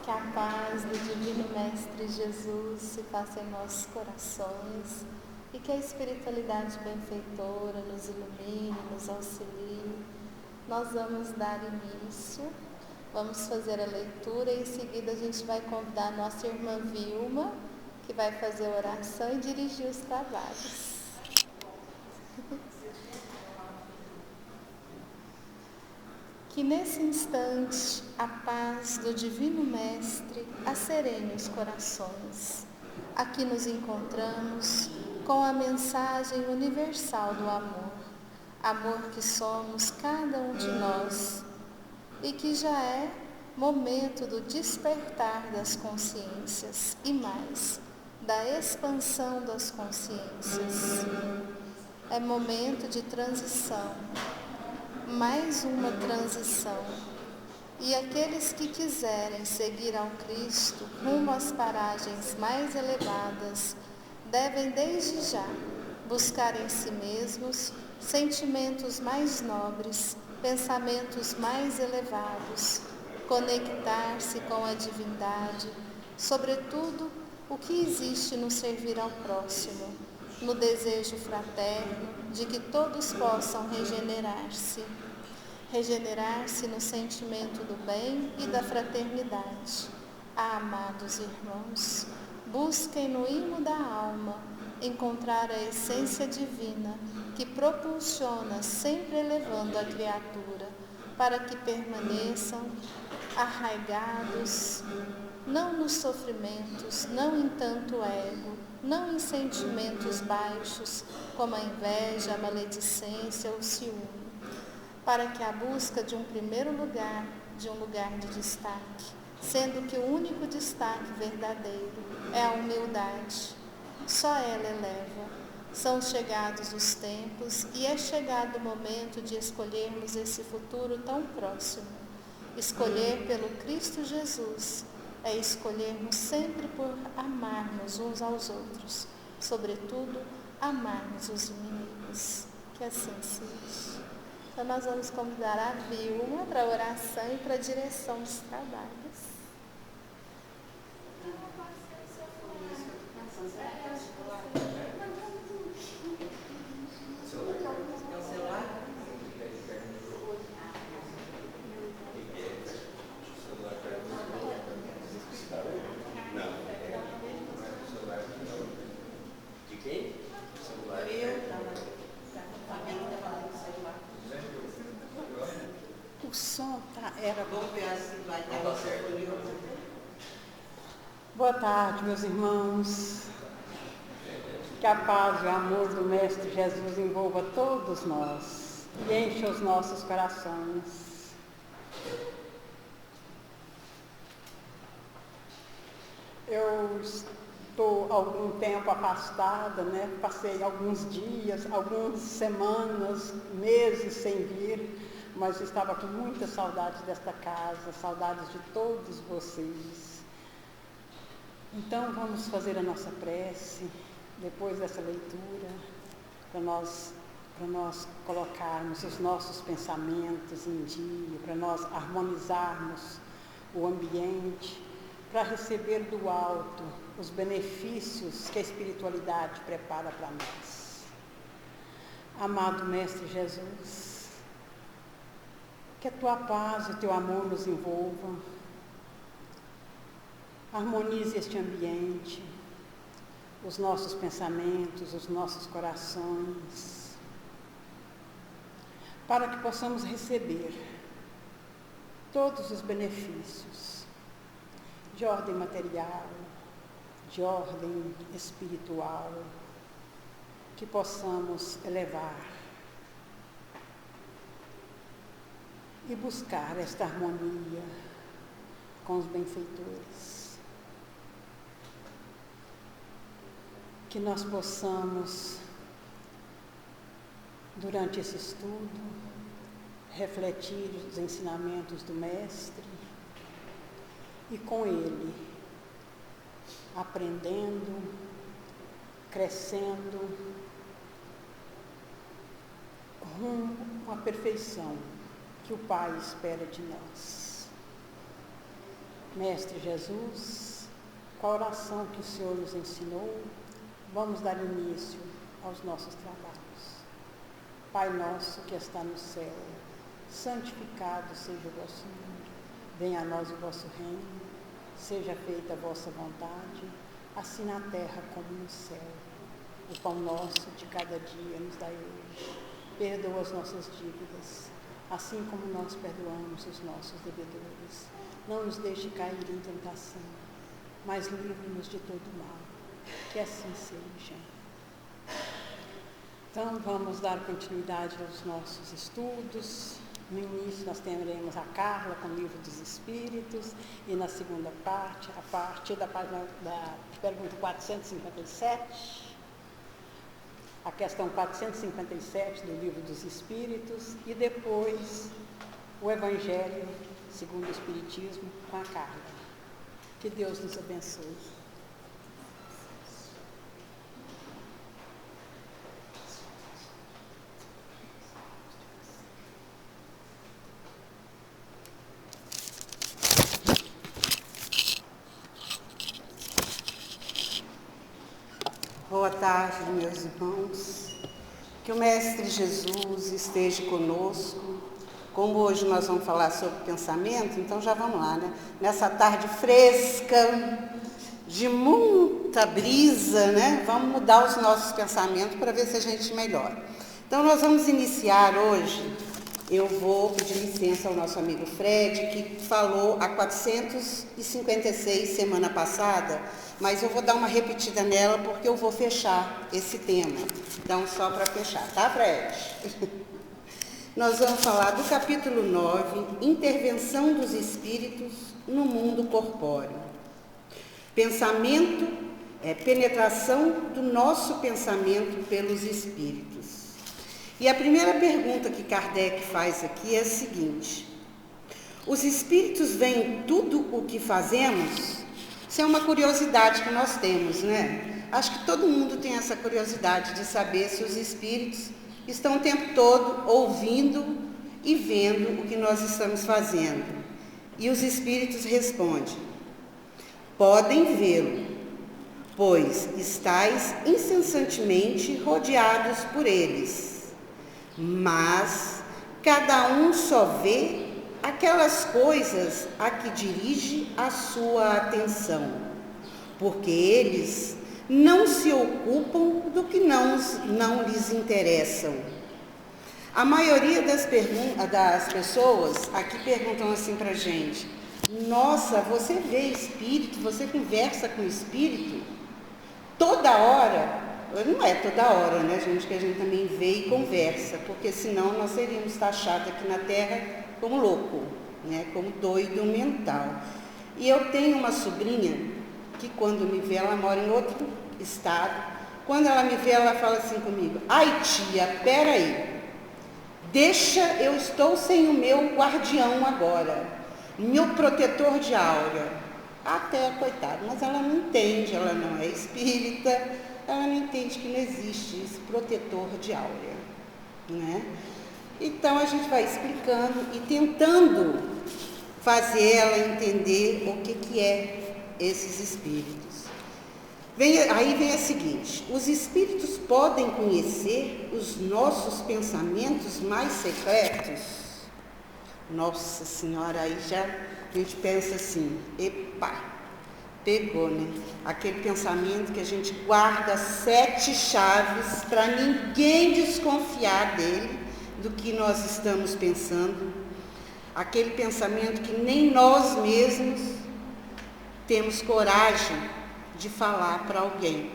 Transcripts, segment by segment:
Que a paz do Divino Mestre Jesus se faça em nossos corações e que a espiritualidade benfeitora nos ilumine, nos auxilie. Nós vamos dar início, vamos fazer a leitura e em seguida a gente vai convidar a nossa irmã Vilma, que vai fazer a oração e dirigir os trabalhos. Que nesse instante a paz do Divino Mestre acerene os corações. Aqui nos encontramos com a mensagem universal do amor, amor que somos cada um de nós e que já é momento do despertar das consciências e mais, da expansão das consciências. É momento de transição. Mais uma transição. E aqueles que quiserem seguir ao Cristo rumo às paragens mais elevadas, devem desde já buscar em si mesmos sentimentos mais nobres, pensamentos mais elevados, conectar-se com a divindade, sobretudo o que existe no servir ao próximo, no desejo fraterno de que todos possam regenerar-se no sentimento do bem e da fraternidade. Amados irmãos, busquem no imo da alma encontrar a essência divina que propulsiona, sempre elevando a criatura, para que permaneçam arraigados, não nos sofrimentos, não em tanto ego, não em sentimentos baixos, como a inveja, a maledicência ou o ciúme, para que a busca de um primeiro lugar, de um lugar de destaque, sendo que o único destaque verdadeiro é a humildade. Só ela eleva. São chegados os tempos e é chegado o momento de escolhermos esse futuro tão próximo. Escolher pelo Cristo Jesus é escolhermos sempre por amarmos uns aos outros, sobretudo amarmos os inimigos. Que assim seja. Então nós vamos convidar a Vilma para a oração e para a direção dos trabalhos. O som era bom. Boa tarde, meus irmãos. Que a paz e o amor do Mestre Jesus envolva todos nós e encha os nossos corações. Eu estou há algum tempo afastada, né? Passei alguns dias, algumas semanas, meses sem vir, mas estava com muita saudade desta casa, saudades de todos vocês. Então vamos fazer a nossa prece, depois dessa leitura, para nós colocarmos os nossos pensamentos em dia, para nós harmonizarmos o ambiente, para receber do alto os benefícios que a espiritualidade prepara para nós. Amado Mestre Jesus, que a Tua paz e o Teu amor nos envolvam, harmonize este ambiente, os nossos pensamentos, os nossos corações, para que possamos receber todos os benefícios de ordem material, de ordem espiritual, que possamos elevar e buscar esta harmonia com os benfeitores. Que nós possamos, durante esse estudo, refletir os ensinamentos do Mestre e com ele, aprendendo, crescendo, rumo à perfeição que o Pai espera de nós. Mestre Jesus, com a oração que o Senhor nos ensinou, vamos dar início aos nossos trabalhos. Pai nosso que está no céu, santificado seja o vosso nome. Venha a nós o vosso reino, seja feita a vossa vontade, assim na terra como no céu. O pão nosso de cada dia nos dai hoje. Perdoa as nossas dívidas, assim como nós perdoamos os nossos devedores. Não nos deixe cair em tentação, mas livre-nos de todo mal. Que assim seja. Então, vamos dar continuidade aos nossos estudos. No início, nós teremos a Carla com o Livro dos Espíritos, e na segunda parte, a partir da pergunta 457, a questão 457 do Livro dos Espíritos, e depois o Evangelho segundo o Espiritismo com a Carla. Que Deus nos abençoe. Boa tarde, meus irmãos. Que o Mestre Jesus esteja conosco. Como hoje nós vamos falar sobre pensamento, então já vamos lá, né? Nessa tarde fresca, de muita brisa, né? Vamos mudar os nossos pensamentos para ver se a gente melhora. Então nós vamos iniciar hoje. Eu vou pedir licença ao nosso amigo Fred, que falou a 456 semana passada, mas eu vou dar uma repetida nela porque eu vou fechar esse tema. Então, só para fechar, tá, Fred? Nós vamos falar do capítulo 9, Intervenção dos Espíritos no Mundo Corpóreo. Pensamento, penetração do nosso pensamento pelos Espíritos. E a primeira pergunta que Kardec faz aqui é a seguinte: os Espíritos veem tudo o que fazemos? Isso é uma curiosidade que nós temos, né? Acho que todo mundo tem essa curiosidade de saber se os Espíritos estão o tempo todo ouvindo e vendo o que nós estamos fazendo. E os Espíritos respondem: podem vê-lo, pois estáis incessantemente rodeados por eles. Mas cada um só vê aquelas coisas a que dirige a sua atenção, porque eles não se ocupam do que não lhes interessam. A maioria das pessoas aqui perguntam assim para a gente: nossa, você vê espírito, você conversa com espírito toda hora? Não é toda hora, né, gente, que a gente também vê e conversa, porque senão nós seríamos taxados aqui na Terra como louco, né, como doido mental. E eu tenho uma sobrinha que quando me vê, ela mora em outro estado, quando ela me vê, ela fala assim comigo: ai tia, peraí, eu estou sem o meu guardião agora, meu protetor de aura. Até, coitado, mas ela não entende, ela não é espírita, ela não entende que não existe esse protetor de áurea, né? Então, a gente vai explicando e tentando fazer ela entender o que é esses espíritos. Aí vem a seguinte: os espíritos podem conhecer os nossos pensamentos mais secretos? Nossa Senhora, aí já a gente pensa assim, epa, pegou, né? Aquele pensamento que a gente guarda 7 chaves para ninguém desconfiar dele, do que nós estamos pensando. Aquele pensamento que nem nós mesmos temos coragem de falar para alguém.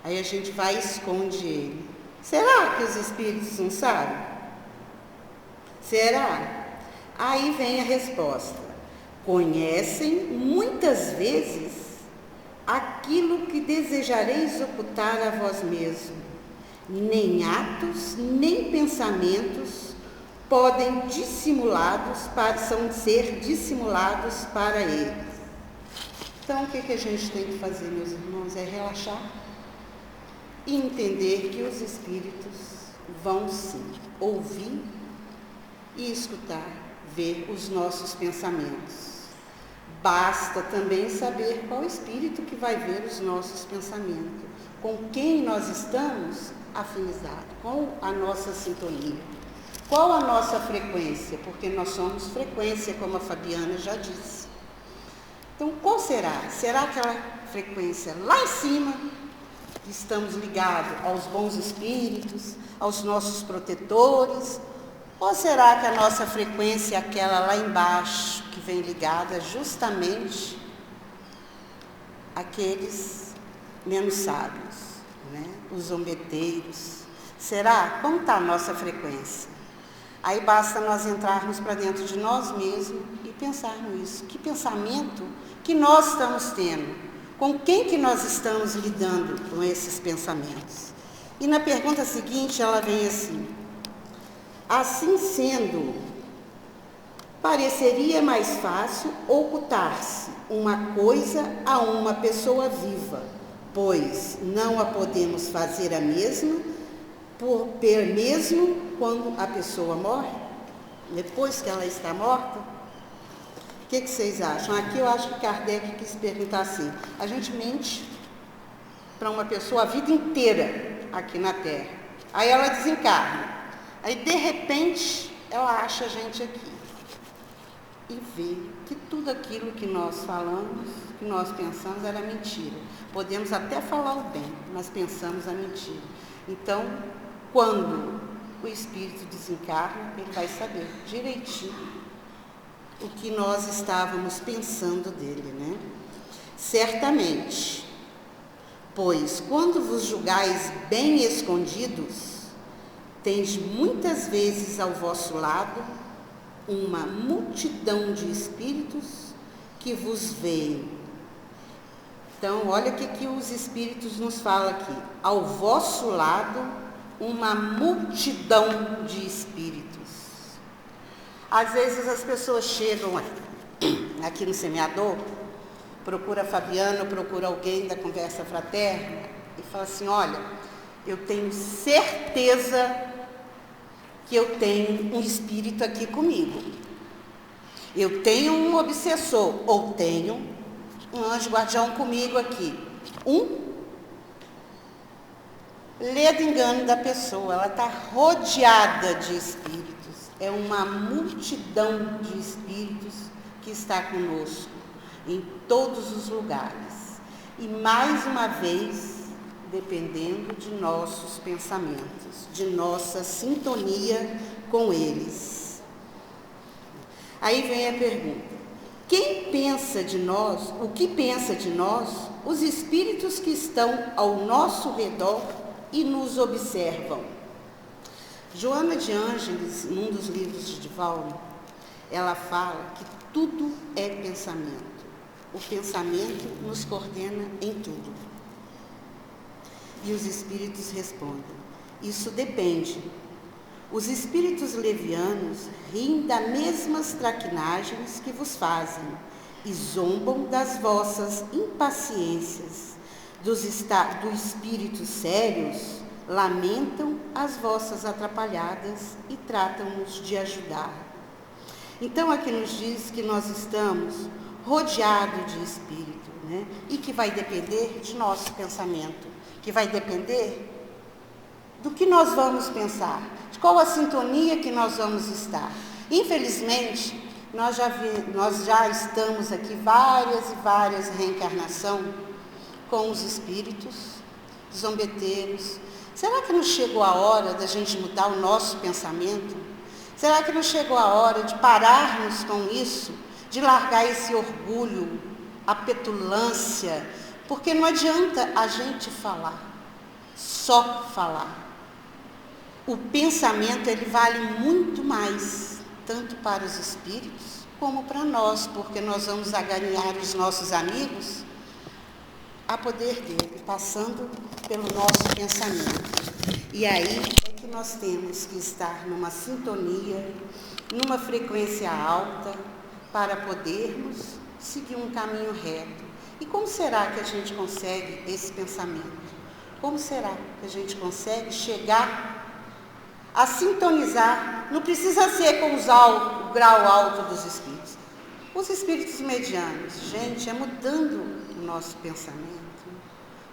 Aí a gente vai e esconde ele. Será que os espíritos não sabem? Será? Aí vem a resposta: conhecem muitas vezes aquilo que desejareis ocultar a vós mesmo. Nem atos, nem pensamentos podem são ser dissimulados para eles. Então, o que a gente tem que fazer, meus irmãos, é relaxar e entender que os espíritos vão sim ouvir e escutar, ver os nossos pensamentos. Basta também saber qual espírito que vai ver os nossos pensamentos, com quem nós estamos afinizados, qual a nossa sintonia, qual a nossa frequência, porque nós somos frequência, como a Fabiana já disse. Então, qual será? Será aquela frequência lá em cima, que estamos ligados aos bons espíritos, aos nossos protetores? Ou será que a nossa frequência é aquela lá embaixo, que vem ligada justamente àqueles menos sábios, né? Os zombeteiros? Será? Como está a nossa frequência? Aí basta nós entrarmos para dentro de nós mesmos e pensarmos isso. Que pensamento que nós estamos tendo? Com quem que nós estamos lidando com esses pensamentos? E na pergunta seguinte ela vem assim: assim sendo, pareceria mais fácil ocultar-se uma coisa a uma pessoa viva, pois não a podemos fazer a mesma, mesmo quando a pessoa morre, depois que ela está morta. O que vocês acham? Aqui eu acho que Kardec quis perguntar assim: a gente mente para uma pessoa a vida inteira aqui na Terra, aí ela desencarna. Aí, de repente, ela acha a gente aqui e vê que tudo aquilo que nós falamos, que nós pensamos, era mentira. Podemos até falar o bem, mas pensamos a mentira. Então, quando o espírito desencarna, ele vai saber direitinho o que nós estávamos pensando dele, né? Certamente, pois quando vos julgais bem escondidos, tens muitas vezes ao vosso lado uma multidão de espíritos que vos veem. Então, olha o que os espíritos nos falam aqui. Ao vosso lado, uma multidão de espíritos. Às vezes as pessoas chegam aqui no semeador, procura a Fabiana, procura alguém da conversa fraterna e fala assim: olha, eu tenho certeza que eu tenho um espírito aqui comigo. Eu tenho um obsessor, ou tenho um anjo guardião comigo aqui. Lê do engano da pessoa, ela está rodeada de espíritos. É uma multidão de espíritos que está conosco, em todos os lugares. E mais uma vez, dependendo de nossos pensamentos, de nossa sintonia com eles. Aí vem a pergunta: quem pensa de nós, o que pensa de nós, os espíritos que estão ao nosso redor e nos observam? Joana de Ângeles, num dos livros de Divaldo, ela fala que tudo é pensamento. O pensamento nos coordena em tudo. E os espíritos respondem: isso depende. Os espíritos levianos riem das mesmas traquinagens que vos fazem e zombam das vossas impaciências. Dos espíritos sérios lamentam as vossas atrapalhadas e tratam-nos de ajudar. Então aqui nos diz que nós estamos rodeados de espírito, né? E que vai depender de nosso pensamento, que vai depender do que nós vamos pensar, de qual a sintonia que nós vamos estar. Infelizmente, nós já estamos aqui várias e várias reencarnações com os espíritos zombeteiros. Será que não chegou a hora da gente mudar o nosso pensamento? Será que não chegou a hora de pararmos com isso, de largar esse orgulho, a petulância? Porque não adianta a gente falar, só falar. O pensamento, ele vale muito mais, tanto para os espíritos como para nós, porque nós vamos aganhar os nossos amigos a poder dele, passando pelo nosso pensamento. E aí é que nós temos que estar numa sintonia, numa frequência alta, para podermos seguir um caminho reto. E como será que a gente consegue esse pensamento? Como será que a gente consegue chegar a sintonizar? Não precisa ser com o grau alto dos espíritos. Os espíritos medianos, gente, é mudando o nosso pensamento.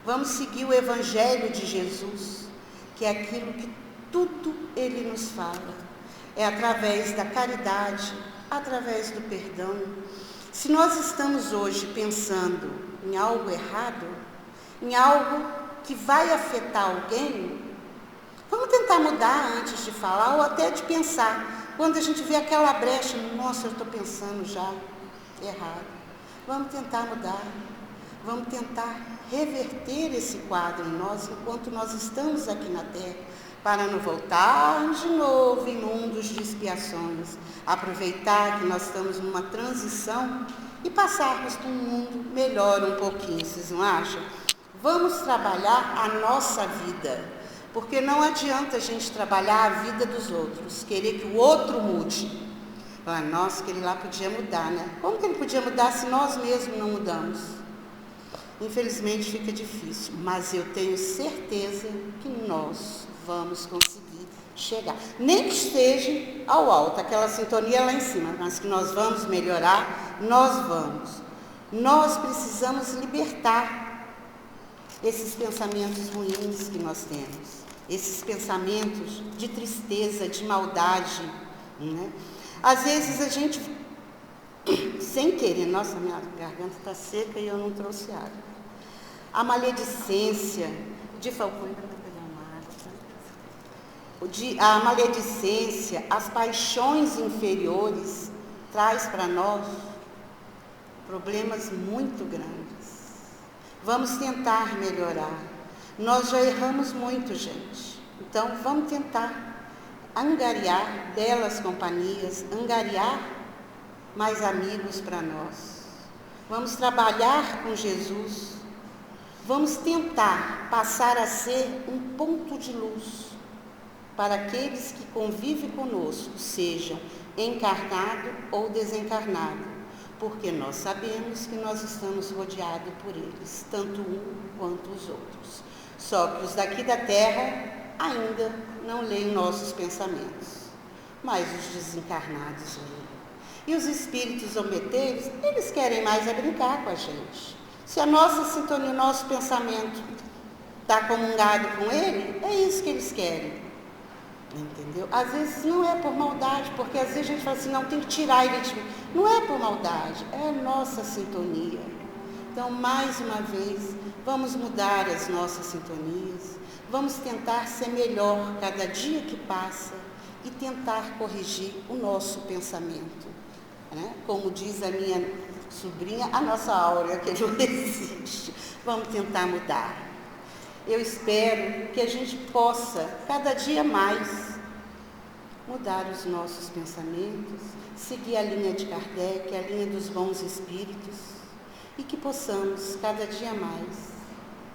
Vamos seguir o Evangelho de Jesus, que é aquilo que tudo ele nos fala. É através da caridade, através do perdão. Se nós estamos hoje pensando em algo errado, em algo que vai afetar alguém, vamos tentar mudar antes de falar ou até de pensar. Quando a gente vê aquela brecha, nossa, eu estou pensando já errado. Vamos tentar mudar, vamos tentar reverter esse quadro em nós enquanto nós estamos aqui na Terra, para não voltarmos de novo em mundos de expiações, aproveitar que nós estamos numa transição e passarmos para um mundo melhor um pouquinho, vocês não acham? Vamos trabalhar a nossa vida. Porque não adianta a gente trabalhar a vida dos outros, querer que o outro mude. Falar, nossa, aquele lá podia mudar, né? Como que ele podia mudar se nós mesmos não mudamos? Infelizmente fica difícil, mas eu tenho certeza que nós vamos conseguir chegar. Nem que esteja ao alto, aquela sintonia lá em cima, mas que nós vamos melhorar, nós vamos. Nós precisamos libertar esses pensamentos ruins que nós temos, esses pensamentos de tristeza, de maldade, né? Às vezes a gente, sem querer, nossa, minha garganta está seca e eu não trouxe água. A maledicência, a maledicência, as paixões inferiores, traz para nós problemas muito grandes. Vamos tentar melhorar. Nós já erramos muito, gente. Então, vamos tentar angariar belas companhias, angariar mais amigos para nós. Vamos trabalhar com Jesus. Vamos tentar passar a ser um ponto de luz para aqueles que convivem conosco, sejam encarnado ou desencarnado. Porque nós sabemos que nós estamos rodeados por eles, tanto um quanto os outros. Só que os daqui da Terra ainda não leem nossos pensamentos, mas os desencarnados leem. E os espíritos zombeteiros, eles querem mais é brincar com a gente. Se a nossa sintonia, o nosso pensamento está comungado com ele, é isso que eles querem. Entendeu? Às vezes não é por maldade, porque às vezes a gente fala assim, não, tem que tirar ele de mim. Não é por maldade, é a nossa sintonia. Então, mais uma vez, vamos mudar as nossas sintonias, vamos tentar ser melhor cada dia que passa e tentar corrigir o nosso pensamento. Né? Como diz a minha sobrinha, a nossa áurea, que não existe. Vamos tentar mudar. Eu espero que a gente possa, cada dia mais, mudar os nossos pensamentos, seguir a linha de Kardec, a linha dos bons espíritos, e que possamos, cada dia mais,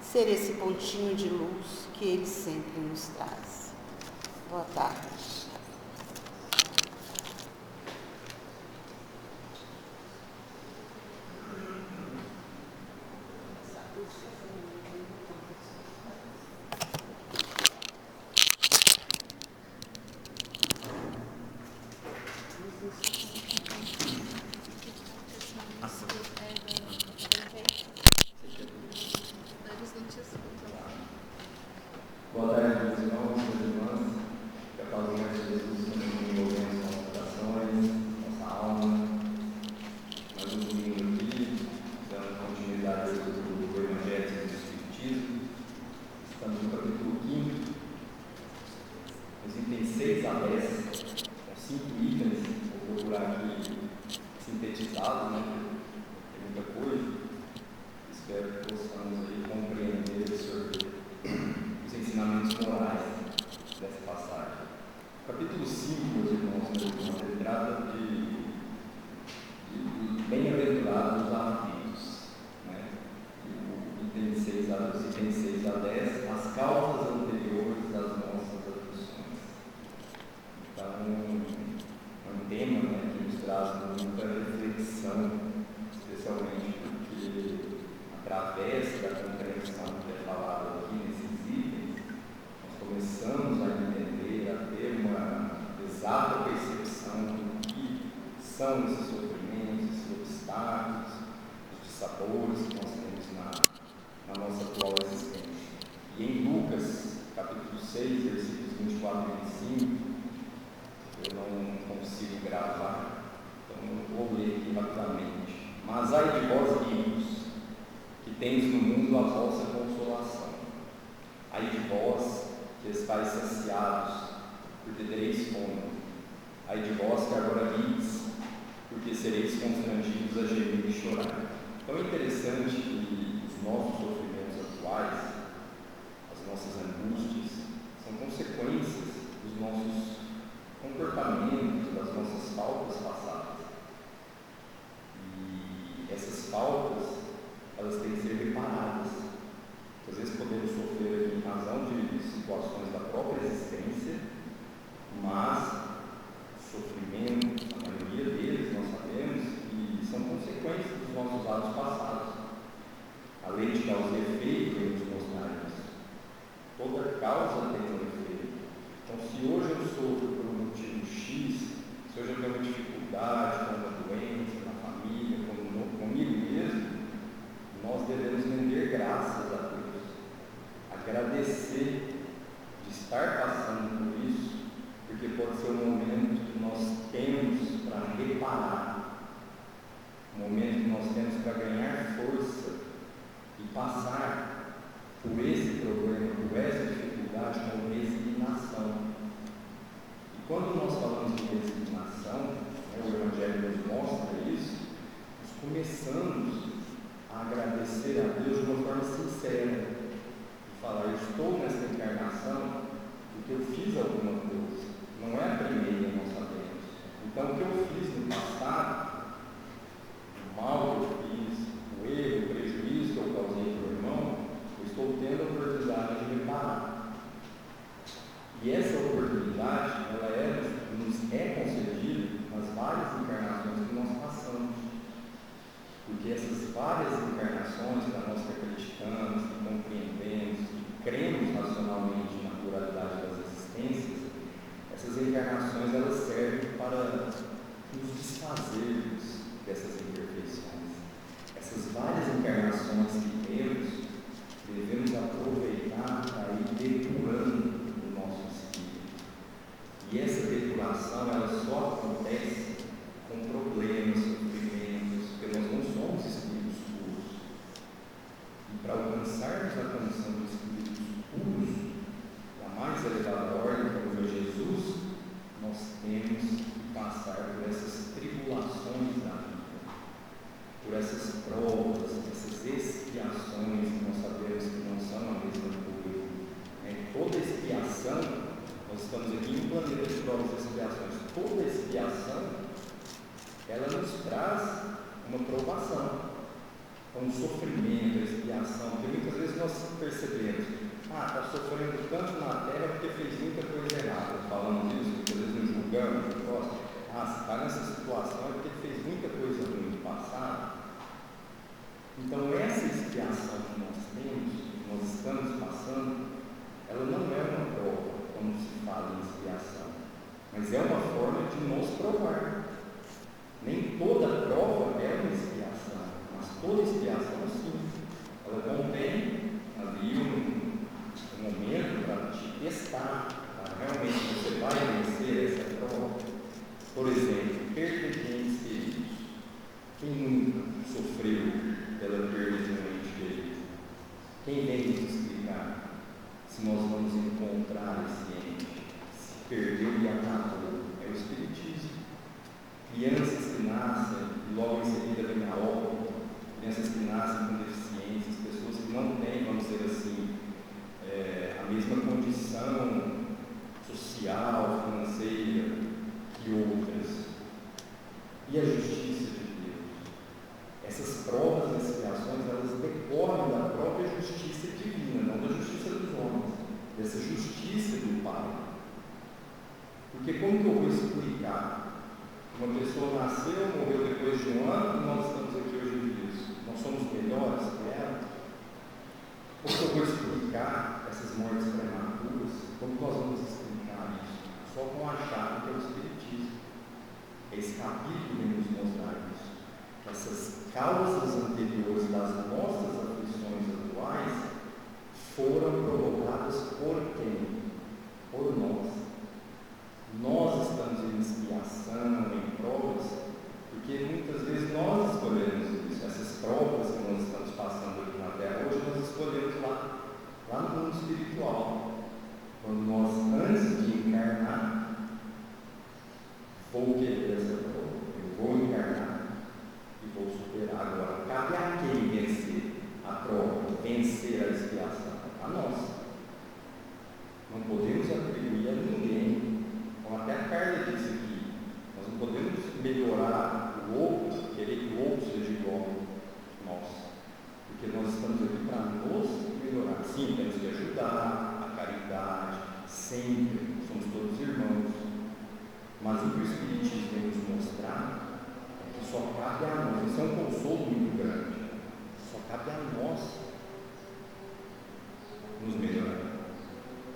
ser esse pontinho de luz que ele sempre nos traz. Boa tarde. Boa tarde, meus irmãos, minhas irmãs. Que a paz do Senhor Jesus continue envolvendo nossos corações, nossa alma. Mais um domingo aqui, dando continuidade ao estudo do Evangelho do Espiritismo. Estamos no capítulo 5, os itens 6 a 10, são 5 itens, vou procurar aqui sintetizados, né? Tem muita coisa. Espero que possamos aí compreender e absorver os ensinamentos morais dessa passagem. Capítulo 5, meus irmãos, ele trata de bem-aventurados os aflitos, né? Os itens 6 a 10, as causas anteriores das nossas aflições. Então, é um tema, né, que nos traz muita reflexão, especialmente porque, através da compreensão que é falada aqui nesses itens, nós começamos a entender, a ter uma exata percepção do que são esses sofrimentos, esses dores que nós temos na nossa atual existência. E em Lucas, capítulo 6, versículos 24 e 25, eu não consigo gravar, então eu vou ler aqui rapidamente. Mas ai de vós ricos, que tendes no mundo a vossa consolação. Ai de vós que estáis saciados, porque tereis fome. Ai de vós que agora rides, porque sereis constrangidos a gemer e chorar. Então é interessante que os nossos sofrimentos atuais, as nossas angústias, são consequências dos nossos comportamentos, das nossas faltas passadas. E essas faltas, elas têm que ser reparadas. Às vezes podemos sofrer aqui em razão de situações da própria existência, mas sofrimentos, a maioria deles, nós sabemos que são consequências dos nossos atos passados. A lei de causa e efeito vem nos mostrar isso. Toda causa tem um efeito. Então, se hoje eu sofro por um motivo X, se hoje eu tenho uma dificuldade com uma doença, na família, comigo mesmo, nós devemos render graças a Deus, agradecer de estar passando por isso, porque pode ser um momento que nós temos para reparar, um momento que nós temos para ganhar força e passar por esse problema, por essa dificuldade com resignação. E quando nós falamos de resignação, o Evangelho nos mostra isso, nós começamos a agradecer a Deus de uma forma sincera, e falar: eu estou nessa encarnação porque eu fiz alguma coisa. Não é a primeira, nós sabemos. Então, o que eu fiz no passado, o mal que eu fiz, o erro, o prejuízo que eu causei para o irmão, eu estou tendo a oportunidade de reparar. E essa oportunidade, ela nos é concedida nas várias encarnações que nós passamos. Porque essas várias encarnações para nós que acreditamos, que compreendemos, que cremos racionalmente na pluralidade das existências, essas encarnações elas servem para nos desfazermos dessas imperfeições. Essas várias encarnações que temos, devemos aproveitar para ir depurando o nosso espírito. E essa depuração ela só acontece com problemas, sofrimentos, porque nós não somos espíritos puros. E para alcançarmos a condição de espíritos puros, da mais elevada ordem, como foi Jesus, nós temos que passar por essas tribulações da vida, por essas provas, essas expiações que nós sabemos que não são a mesma coisa. Toda expiação, nós estamos aqui em um planeta de provas e expiações, toda expiação, ela nos traz uma provação. Então, o sofrimento, a expiação, porque muitas vezes nós percebemos: está sofrendo tanto na terra porque fez muita coisa errada. Falamos isso, muitas vezes nos julgamos, se está nessa situação é porque fez muita coisa ruim no passado. Então, essa expiação que nós temos, que nós estamos passando, ela não é uma prova, como se fala em expiação, mas é uma forma de nos provar. Nem toda prova é uma expiação, mas toda expiação sim. Ela contém ali um momento para te testar, para realmente você vai vencer essa prova. Por exemplo, perda de entes queridos. Quem nunca sofreu pela perda de um ente querido? Quem vem nos explicar se nós vamos encontrar esse ente? Se perdeu e acabou. É o Espiritismo. Crianças que nascem e logo em seguida vem a óbito, crianças que nascem com deficiências, pessoas que não têm, vamos dizer assim, a mesma condição social, financeira que outras. E a justiça de Deus? Essas provas e expiações, elas decorrem da própria justiça divina, não da justiça dos homens, dessa justiça do Pai. Porque como que eu vou explicar? Uma pessoa nasceu, morreu depois de um ano e nós estamos aqui hoje vivos. Nós somos melhores que ela? Como que eu vou explicar essas mortes prematuras? Como nós vamos explicar isso? Só com a chave que é o Espiritismo. Esse capítulo vem nos mostrar isso. Essa essas causas anteriores das nossas aflições atuais foram provocadas por quem? Por nós. Nós estamos em expiação, em provas, porque muitas vezes nós escolhemos isso. Essas provas que nós estamos passando aqui na Terra, hoje nós escolhemos lá no mundo espiritual. Quando nós, antes de encarnar, vou querer essa prova, eu vou encarnar e vou superar. Agora, cabe a quem vencer a prova, vencer a expiação? A nós. Não podemos atribuir a ninguém, como até a Carla disse aqui, nós não podemos melhorar o outro, querer que o outro seja igual a nós, porque nós estamos aqui para nos melhorar. Sim, temos que ajudar, a caridade, sempre, somos todos irmãos, mas o que o Espiritismo vem nos mostrar é que só cabe a nós, isso é um consolo muito grande, só cabe a nós nos melhorar.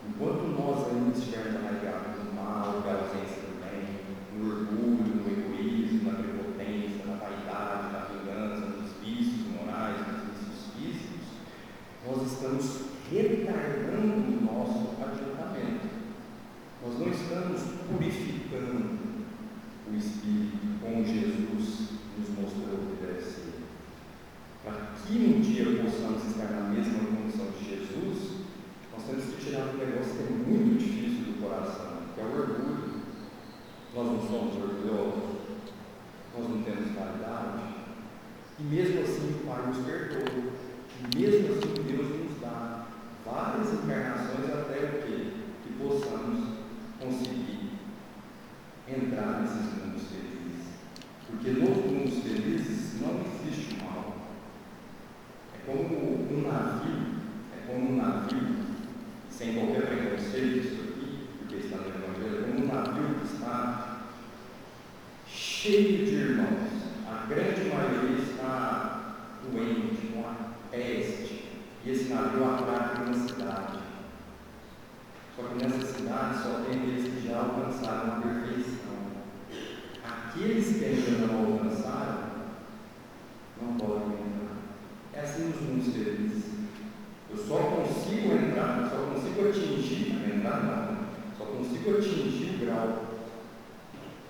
Enquanto nós ainda estivermos arraigados no mal, na ausência do bem, no orgulho, no egoísmo, na prepotência, na vaidade, na vingança, nos vícios morais, nos vícios físicos, nós estamos retardando o nosso adiantamento. Nós não estamos purificando o Espírito como Jesus nos mostrou que deve ser. Para que um dia possamos estar na mesma condição de Jesus, nós temos que tirar um negócio que é muito difícil do coração, que é o orgulho. Nós não somos orgulhosos, nós não temos vaidade, e mesmo assim o Pai nos perdoa, e mesmo assim Deus nos dá várias encarnações até o quê? Que possamos conseguir entrar nesses mundos felizes, porque nos mundos felizes não existe o mal. É como um navio, sem qualquer preconceito isso aqui, porque está no Evangelho, como um navio que está cheio de irmãos. A grande maioria está doente, com a peste, e esse navio atraca uma cidade. Só que nessa cidade só tem aqueles que já alcançaram a perfeição. Aqueles que ainda não alcançaram, não podem entrar. É assim nos mundos felizes. Eu só consigo entrar, só consigo atingir, só consigo atingir o grau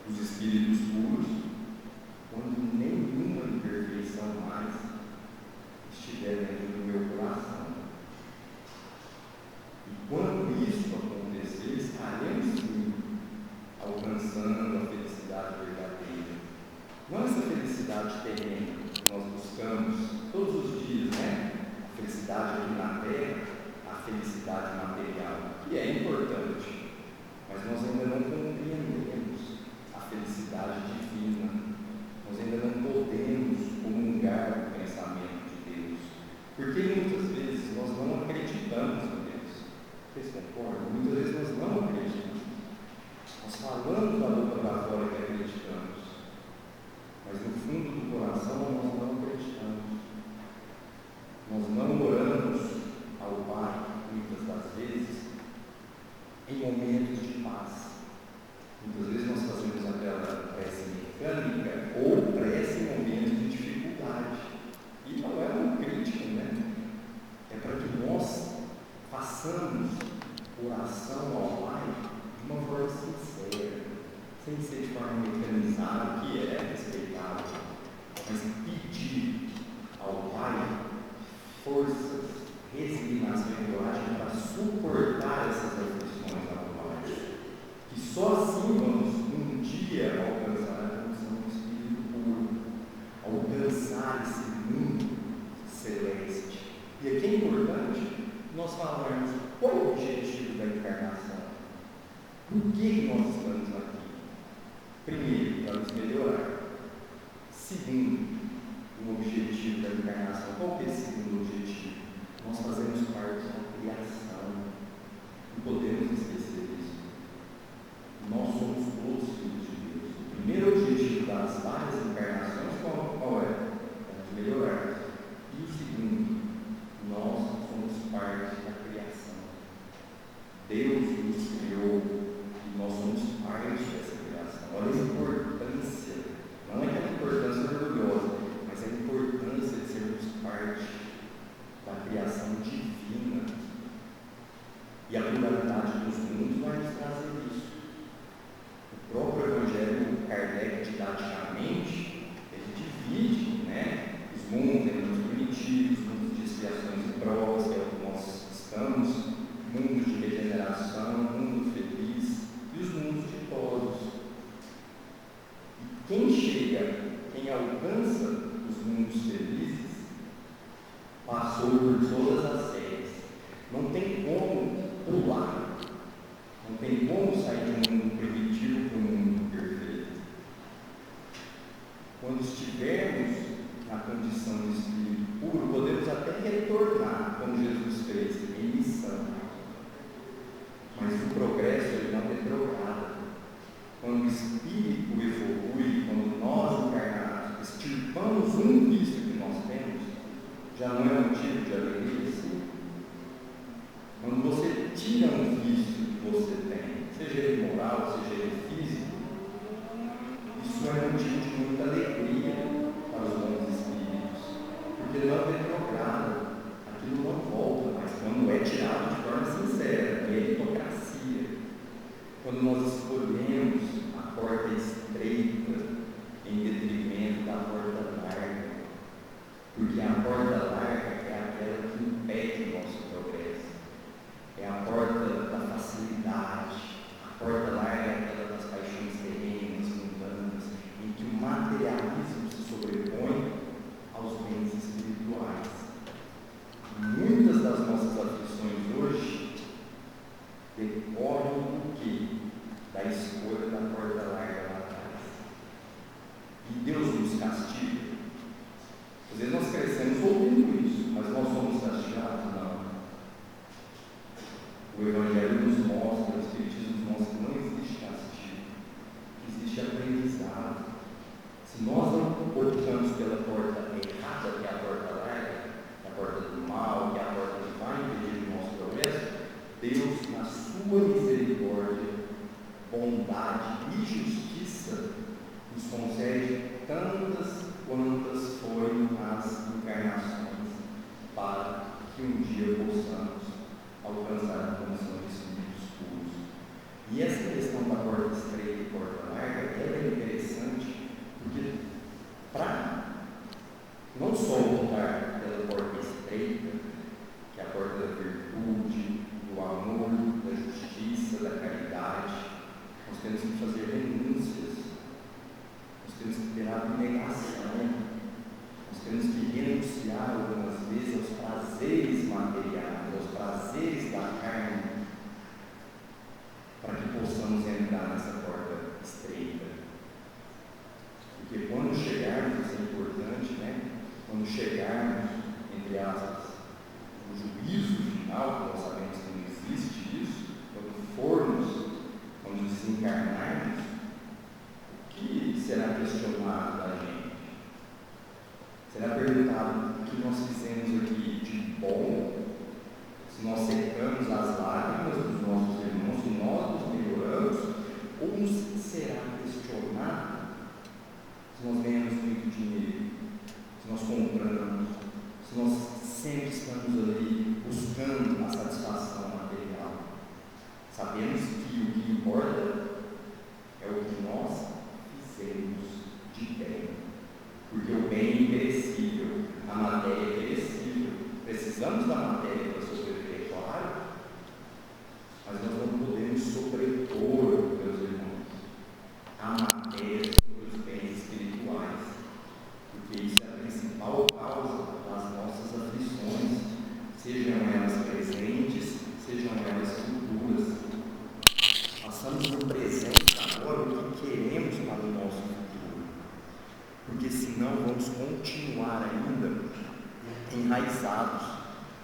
dos espíritos puros quando nenhuma imperfeição mais estiver dentro do meu coração. E quando isso acontecer, estaremos sim alcançando a felicidade verdadeira. Não essa felicidade terrena que nós buscamos todos os dias, né? A felicidade aqui na terra, a felicidade material, que é importante, mas nós ainda não compreendemos a felicidade divina, nós ainda não podemos comungar com o pensamento de Deus, porque muitas vezes nós não acreditamos em Deus. Vocês concordam? Muitas vezes nós não acreditamos, nós falamos da boca para fora que acreditamos, mas no fundo do coração nós não acreditamos. Nós não oramos ao Pai, muitas das vezes, em momentos de paz. Muitas vezes nós fazemos aquela prece mecânica ou prece em momentos de dificuldade. E não é uma crítica, né? É para que nós façamos oração ao Pai de uma forma sincera, sem ser de forma mecanizada, que é respeitável, mas pedir ao Pai forças, resignação e coragem para suportar essas aflições atuais, que só assim vamos um dia alcançar a condição do Espírito puro, alcançar esse mundo celeste. E aqui é importante nós falarmos qual é o objetivo da encarnação, por que nós estamos aqui. Primeiro, para nos melhorar. Segundo, o objetivo da encarnação. Qual é esse segundo objetivo? Nós fazemos parte da criação. Não podemos esquecer disso. Nós somos todos filhos de Deus. O primeiro objetivo das várias encarnações, qual é? É nos melhorar. E o segundo, nós somos parte da criação. Deus nos criou e nós somos parte dessa criação. Olha a importância. Não é aquela importância orgulhosa, mas a mundos, mundos primitivos, mundos de expiações e provas, que é o que nós estamos, mundos de regeneração, mundo feliz e os mundos ditosos. E quem chega, quem alcança os mundos felizes, passou por todas as séries. Não tem como pular, não tem como sair de um mundo primitivo para um mundo perfeito. Quando estivermos na condição de espírito puro, podemos até retornar, como Jesus fez, em missão. Mas o progresso ele não retrograda. Quando o espírito evolui, quando nós encarnados extirpamos um vício que nós temos, já não é motivo de alegria, sim. Quando você tira um vício que você tem, seja ele moral, seja ele físico, isso é motivo de muita alegria para os bons espíritos, porque não retrograda, aquilo não volta, mas quando é tirado de forma sincera, meritocracia, quando nós escolhemos a porta estreita em detrimento da porta larga, porque a porta larga é aquela que impede o nosso progresso, é a porta da facilidade, a porta larga é aquela das paixões terrenas, mundanas, em que o materialismo se sobrepõe aos bens espirituais. Muitas das nossas aflições hoje decorrem do quê? Da escolha da porta larga lá atrás. E Deus nos castiga. Às vezes nós crescemos ouvindo isso, mas nós somos castigados? Não. O Evangelho nos mostra, o Espiritismo nos mostra que não existe castigo, existe aprendizado. Se nós não optamos pela porta errada, que é a porta larga, que é a porta do mal, que é a porta que vai impedir o nosso progresso, Deus, na sua misericórdia, bondade e justiça, nos concede tantas quantas foram as encarnações, para que um dia possamos alcançar a condição de espíritos puros. E essa questão da porta estreita e porta larga, ela é interessante, porque para não só voltar pela porta estreita, que é a porta da virtude, do amor, da justiça, da caridade, nós temos que fazer renúncias, nós temos que ter abnegação, nós temos que renunciar algumas vezes aos prazeres materiais, aos prazeres da carne, para que possamos entrar nessa porta estreita. Porque quando chegarmos, isso é importante, né? Quando chegarmos, entre aspas, no juízo final, que nós sabemos que não existe isso, quando desencarnarmos, o que será questionado da gente? Será perguntado o que nós fizemos aqui de bom, se nós secamos as lágrimas dos nossos irmãos, se nós nos melhoramos, ou será questionado se nós ganhamos muito dinheiro, se nós compramos, se nós sempre estamos ali buscando a satisfação material. Sabemos que o que importa é o que nós fizemos de bem, porque o bem é imperecível, a matéria é perecível. Precisamos da matéria para sobreviver, claro, mas nós não podemos sobrepor, meus irmãos, a matéria sobre os bens espirituais, porque isso é a principal causa das nossas aflições, sejam elas presentes, sejam elas futuras. Passamos no presente agora o que queremos para o nosso futuro, porque senão vamos continuar ainda enraizados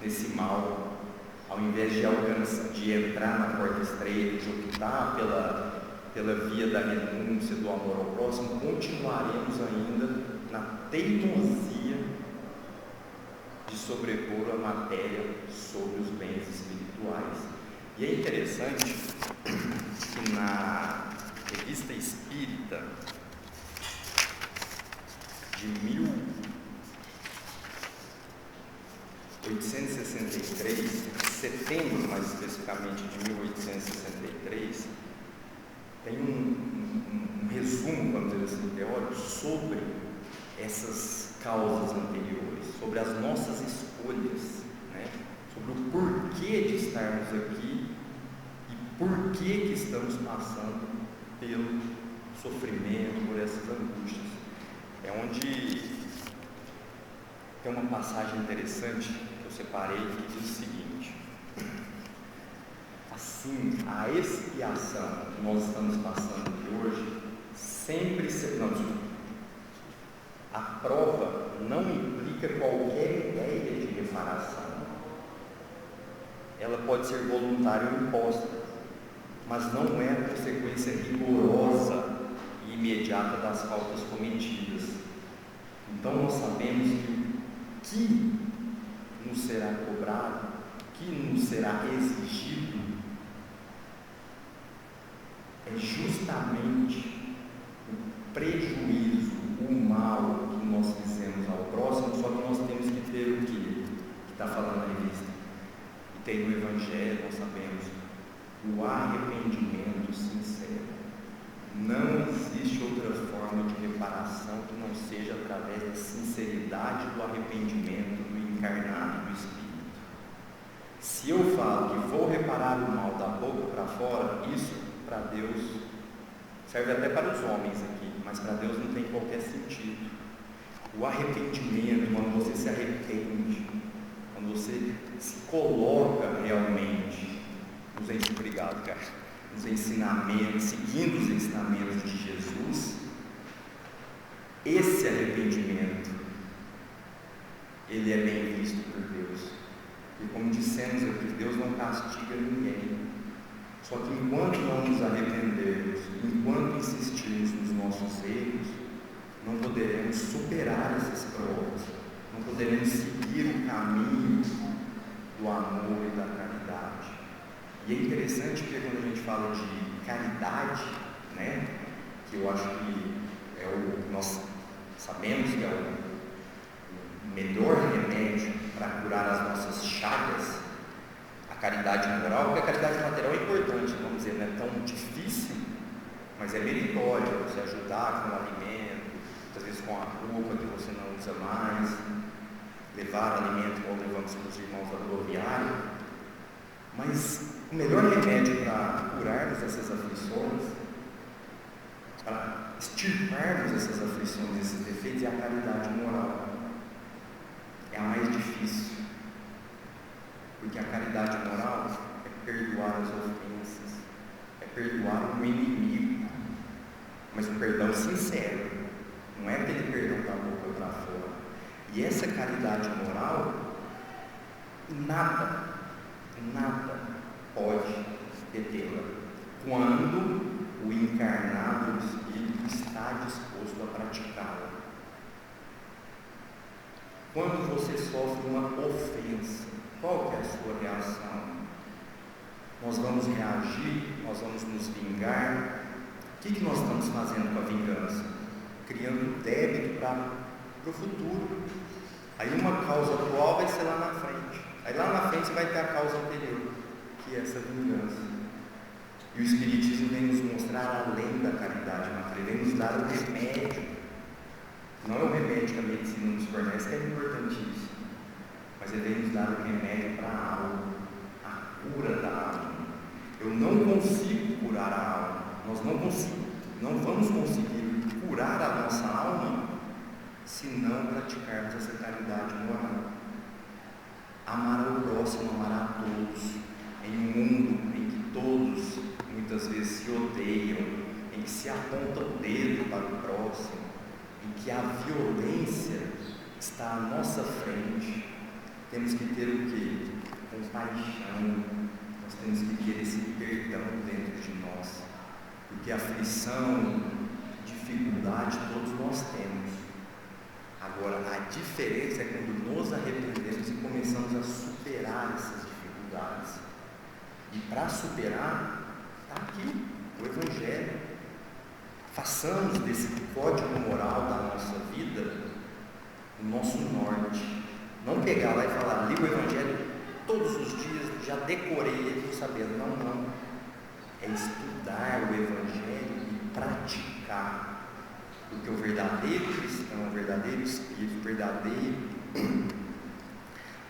nesse mal, ao invés de entrar na porta estreita, de optar pela via da renúncia, do amor ao próximo, continuaremos ainda na teimosia de sobrepor a matéria sobre os bens espirituais. E é interessante que na Revista Espírita de 1863, setembro mais especificamente de 1863, tem um resumo, vamos dizer assim, teórico sobre essas causas anteriores, sobre as nossas escolhas, né? Sobre o porquê de estarmos aqui e por que estamos passando pelo sofrimento, por essas angústias. É onde tem uma passagem interessante que eu separei que diz o seguinte: assim, a expiação que nós estamos passando aqui hoje sempre a prova não implica qualquer ideia de reparação. Ela pode ser voluntária ou imposta, mas não é a consequência rigorosa e imediata das faltas cometidas. Então nós sabemos que nos será cobrado, que nos será exigido, é justamente o prejuízo, o mal que nós fizemos ao próximo. Só que nós temos que ter o que está falando na revista, e tem no Evangelho, nós sabemos, o arrependimento sincero. Não existe outra forma de reparação que não seja através da sinceridade do arrependimento do encarnado, do Espírito. Se eu falo que vou reparar o mal da boca para fora, isso para Deus serve até para os homens aqui, mas para Deus não tem qualquer sentido. O arrependimento, quando você se arrepende, quando você se coloca realmente nos ensinamentos, seguindo os ensinamentos de Jesus, esse arrependimento, ele é bem visto por Deus. E como dissemos aqui, Deus não castiga ninguém. Só que enquanto não nos arrependermos, enquanto insistirmos nos nossos erros, não poderemos superar essas provas, não poderemos seguir o caminho do amor e da caridade. E é interessante porque quando a gente fala de caridade, né, que eu acho que nós sabemos que é o melhor remédio para curar as nossas chagas, a caridade moral, porque a caridade material é importante, vamos dizer, não é tão difícil, mas é meritório você ajudar com o alimento, muitas vezes com a roupa que você não usa mais, levar alimento como levamos para os irmãos da rodoviária. Mas o melhor remédio para curarmos essas aflições, para extirparmos essas aflições, esses defeitos, é a caridade moral. É a mais difícil, porque a caridade moral é perdoar as ofensas, é perdoar um inimigo, mas um perdão sincero, não é aquele perdão da boca para fora. E essa caridade moral, nada pode detê-la, quando o encarnado do Espírito está disposto a praticá-la. Quando você sofre uma ofensa, qual que é a sua reação? Nós vamos reagir, nós vamos nos vingar. O que nós estamos fazendo com a vingança? Criando débito para o futuro. Aí uma causa atual vai ser lá na frente. Aí lá na frente você vai ter a causa anterior, que é essa vingança. E o Espiritismo vem nos mostrar além da caridade material, vem nos dar o remédio. Não é o remédio que a medicina nos fornece, que é importantíssimo, mas ele vem nos dar o remédio para a alma, a cura da alma. Eu não consigo curar a alma, nós não vamos conseguir curar a nossa alma se não praticarmos essa caridade moral. Amar ao próximo, amar a todos, em um mundo em que todos muitas vezes se odeiam, em que se aponta o dedo para o próximo, em que a violência está à nossa frente. Temos que ter o quê? Compaixão. Nós temos que ter esse perdão dentro de nós, porque aflição, dificuldade todos nós temos. Agora, a diferença é quando nos arrependemos e começamos a superar essas dificuldades. E para superar, está aqui o Evangelho. Façamos desse código moral da nossa vida o nosso norte. Não pegar lá e falar, li o Evangelho todos os dias, já decorei, estou sabendo. Não. É estudar o Evangelho e praticar. Porque o verdadeiro cristão, o verdadeiro espírito, o verdadeiro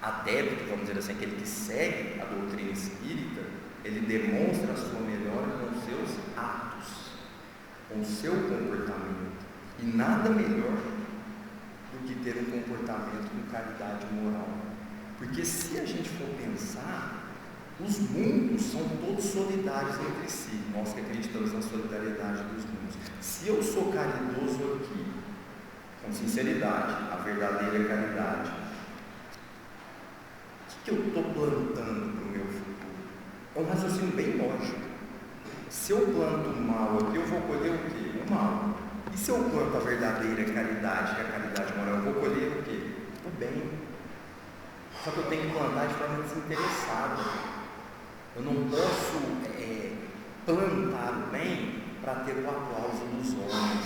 adepto, vamos dizer assim, aquele que segue a doutrina espírita, ele demonstra a sua melhora com os seus atos, com o seu comportamento. E nada melhor do que ter um comportamento com caridade moral. Porque se a gente for pensar, os mundos são todos solidários entre si. Nós que acreditamos na solidariedade dos mundos. Se eu sou caridoso aqui, com sinceridade, a verdadeira caridade, o que eu estou plantando para o meu futuro? É um raciocínio bem lógico. Se eu planto o mal aqui, eu vou colher o quê? O mal. E se eu planto a verdadeira caridade, que é a caridade moral, eu vou colher o quê? O bem. Só que eu tenho que plantar de forma desinteressada. Eu não posso plantar o bem para ter o aplauso dos homens,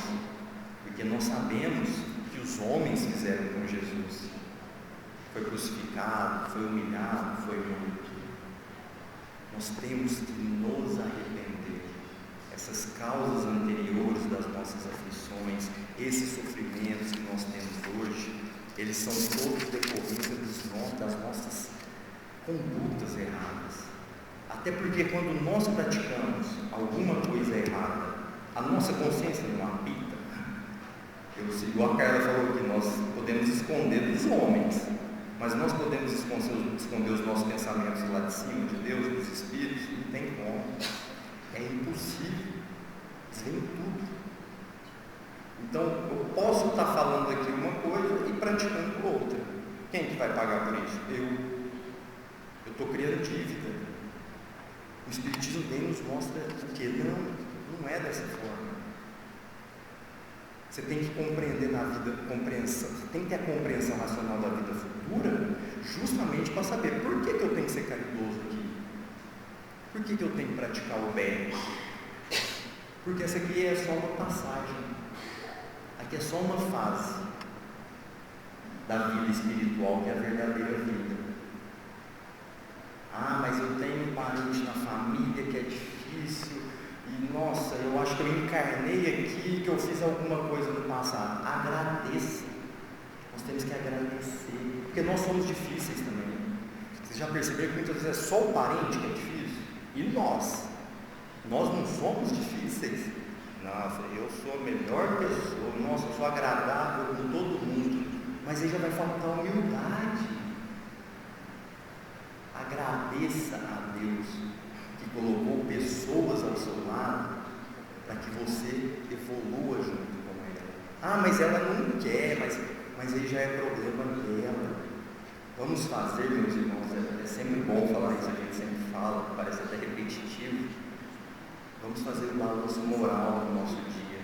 porque nós sabemos que os homens fizeram com Jesus. Foi crucificado, foi humilhado, foi morto. Nós temos que nos arrepender. Essas causas anteriores das nossas aflições, esses sofrimentos que nós temos hoje, eles são todos decorrência das nossas condutas erradas. Até porque quando nós praticamos alguma coisa errada, a nossa consciência não apita. Igual a Carla falou que nós podemos esconder dos homens, mas nós podemos esconder os nossos pensamentos lá de cima, de Deus, dos Espíritos. Não tem como. É impossível. Eles veem tudo. Então, eu posso estar falando aqui uma coisa e praticando outra. Quem que vai pagar por isso? Eu estou criando dívida. O Espiritismo bem nos mostra o que? Não é dessa forma. Você tem que compreender na vida, você tem que ter a compreensão racional da vida futura, justamente para saber por que eu tenho que ser caridoso aqui. Por que eu tenho que praticar o bem? Porque essa aqui é só uma passagem. Aqui é só uma fase da vida espiritual, que é a verdadeira vida. Ah, mas eu tenho um parente na família que é difícil, e nossa, eu acho que eu encarnei aqui, que eu fiz alguma coisa no passado. Agradeça. Nós temos que agradecer, porque nós somos difíceis também. Vocês já perceberam que muitas vezes é só o parente que é difícil? E nós não somos difíceis. Nossa, eu sou a melhor pessoa, nossa, eu sou agradável com todo mundo. Mas aí já vai faltar humildade. Agradeça a Deus que colocou pessoas ao seu lado para que você evolua junto com ela. Ah, mas ela não quer, mas aí já é problema dela. Vamos fazer, meus irmãos, é sempre bom falar isso, a gente sempre fala, parece até repetitivo. Vamos fazer o balanço moral do nosso dia.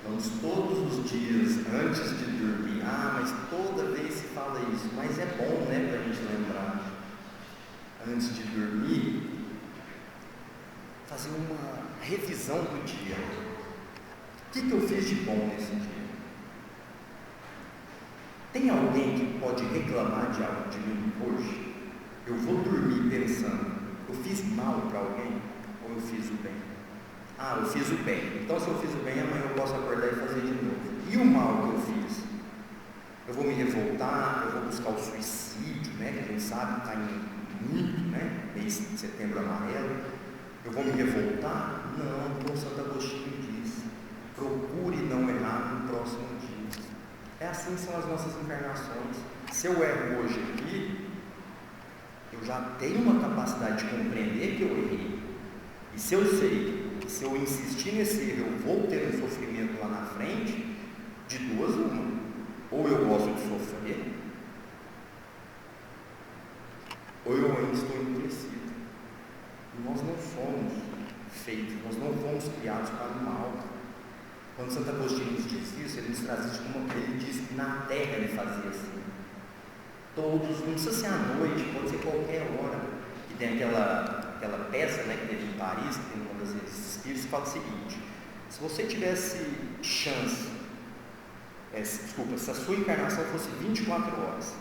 Vamos todos os dias, antes de dormir, mas toda vez se fala isso, mas é bom, né, para a gente lembrar, antes de dormir, fazer uma revisão do dia. O que eu fiz de bom nesse dia? Tem alguém que pode reclamar de algo de mim hoje? Eu vou dormir pensando, eu fiz mal para alguém ou eu fiz o bem? Eu fiz o bem. Então, se eu fiz o bem, amanhã eu posso acordar e fazer de novo. E o mal que eu fiz? Eu vou me revoltar, eu vou buscar o suicídio, né? Que a gente sabe que está em muito, né? Mês de setembro amarelo. Eu vou me revoltar? Não, como Santo Agostinho diz. Procure não errar no próximo dia. É assim que são as nossas encarnações. Se eu erro hoje aqui, eu já tenho uma capacidade de compreender que eu errei. E se eu sei, se eu insistir nesse erro, eu vou ter um sofrimento lá na frente, de duas uma. Ou eu gosto de sofrer, ou eu ainda estou endurecido. E nós não somos feitos, nós não fomos criados para o mal. Quando Santo Agostinho nos diz isso, ele nos traz isso como ele diz que na terra ele fazia assim. Todos, não precisa ser à noite, pode ser qualquer hora. E tem aquela peça, né, que teve em Paris, que tem uma das vezes espíritos, que fala o seguinte: se você tivesse chance, se a sua encarnação fosse 24 horas,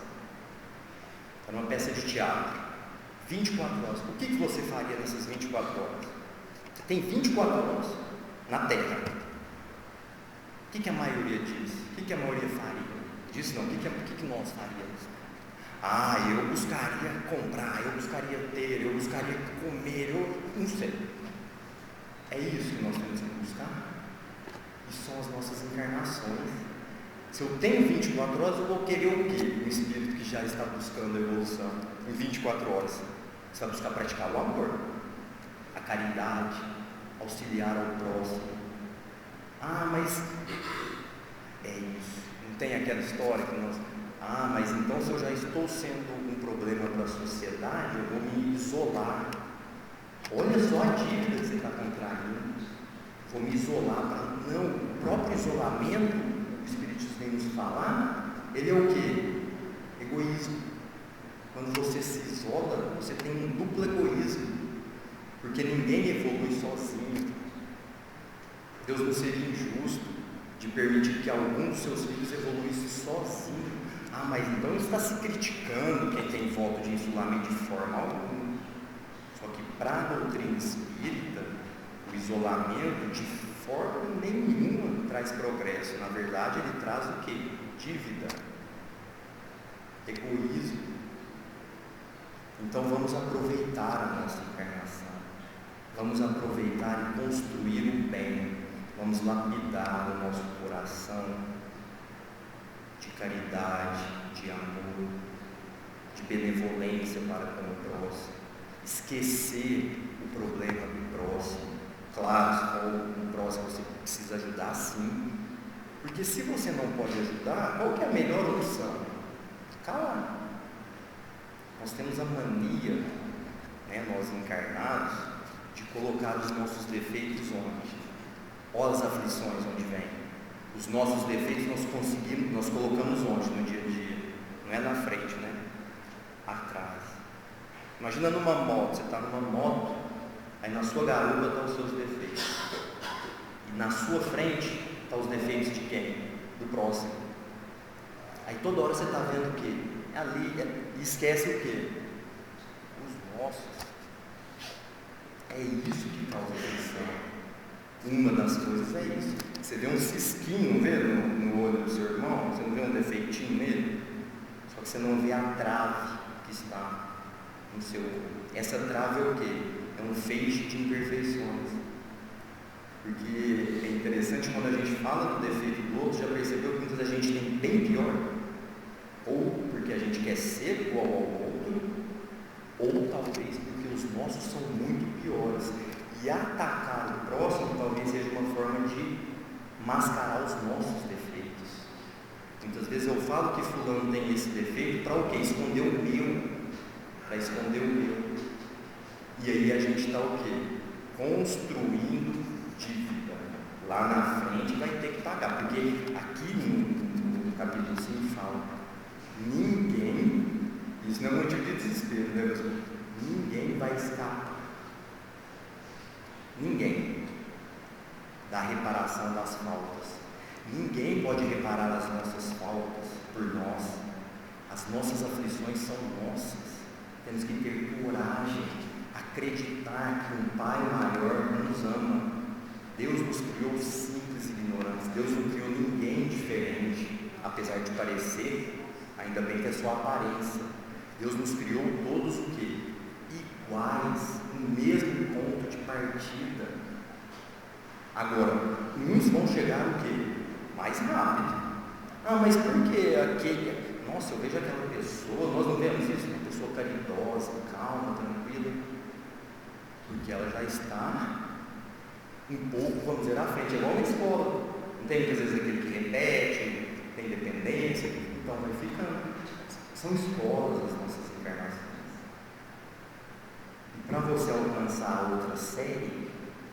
era uma peça de teatro, 24 horas, o que você faria nessas 24 horas? Você tem 24 horas na Terra. O que a maioria diz? O que a maioria faria? Diz não, o que nós faríamos? Eu buscaria comprar, eu buscaria ter, eu buscaria comer, eu não sei. É isso que nós temos que buscar? E são as nossas encarnações. Se eu tenho 24 horas, eu vou querer o quê? Um espírito que já está buscando a evolução em 24 horas. Você vai buscar praticar o amor, a caridade, auxiliar ao próximo. Mas é isso. Não tem aquela história que nós... mas então se eu já estou sendo um problema para a sociedade, eu vou me isolar. Olha só a dívida que você está contraindo. Vou me isolar para... Não, o próprio isolamento, o Espiritismo vem nos falar, ele é o quê? Egoísmo. Quando você se isola, você tem um duplo egoísmo, porque ninguém evolui sozinho. Deus não seria injusto de permitir que algum dos seus filhos evoluísse sozinho. Mas então está se criticando quem tem voto de isolamento de forma alguma. Só que para a doutrina espírita, o isolamento de forma nenhuma traz progresso. Na verdade, ele traz o quê? Dívida, egoísmo. Então vamos aproveitar a nossa encarnação, vamos aproveitar e construir o bem, vamos lapidar o nosso coração de caridade, de amor, de benevolência para com o próximo, esquecer o problema do próximo. Claro, se for o próximo você precisa ajudar, sim, porque se você não pode ajudar, qual que é a melhor opção? Calar. Nós temos a mania, nós encarnados, de colocar os nossos defeitos onde? Olha as aflições onde vêm. Os nossos defeitos nós colocamos onde no dia a dia? Não é na frente, atrás. Imagina numa moto, você está numa moto, aí na sua garupa estão os seus defeitos. E na sua frente estão os defeitos de quem? Do próximo. Aí toda hora você está vendo o quê? E esquece o quê? Os nossos. É isso que causa aflição. Uma das coisas é isso. Você vê um cisquinho, não vê, no olho do seu irmão? Você não vê um defeitinho nele? Só que você não vê a trave que está no seu olho. Essa trave é o quê? É um feixe de imperfeições. Porque é interessante, quando a gente fala do defeito do outro, já percebeu que muitas vezes a gente tem bem pior? Ou porque a gente quer ser igual ao outro, ou talvez porque os nossos são muito piores. E atacar o próximo talvez seja uma forma de mascarar os nossos defeitos. Muitas vezes eu falo que fulano tem esse defeito para o quê? Esconder o meu. Para esconder o meu. E aí a gente está o quê? Construindo dívida. Lá na frente vai ter que pagar. Porque aqui no capítulo 5 fala: ninguém, isso não é motivo de desespero, né, meus irmãos? Ninguém vai escapar. Ninguém da reparação das faltas. Ninguém pode reparar as nossas faltas por nós. As nossas aflições são nossas. Temos que ter coragem, acreditar que um Pai maior nos ama. Deus nos criou simples e ignorantes. Deus não criou ninguém diferente, apesar de parecer, ainda bem que é só aparência. Deus nos criou todos o quê? Iguais, no mesmo ponto de partida. Agora, uns vão chegar o quê? Mais rápido. Mas por que aquele... Nossa, eu vejo aquela pessoa, nós não vemos isso, uma pessoa caridosa, calma, tranquila, porque ela já está um pouco, vamos dizer, à frente. É igual na escola. Não tem muitas vezes aquele que repete, tem dependência, então vai ficando. São escolas as nossas encarnações. Para você alcançar outra série,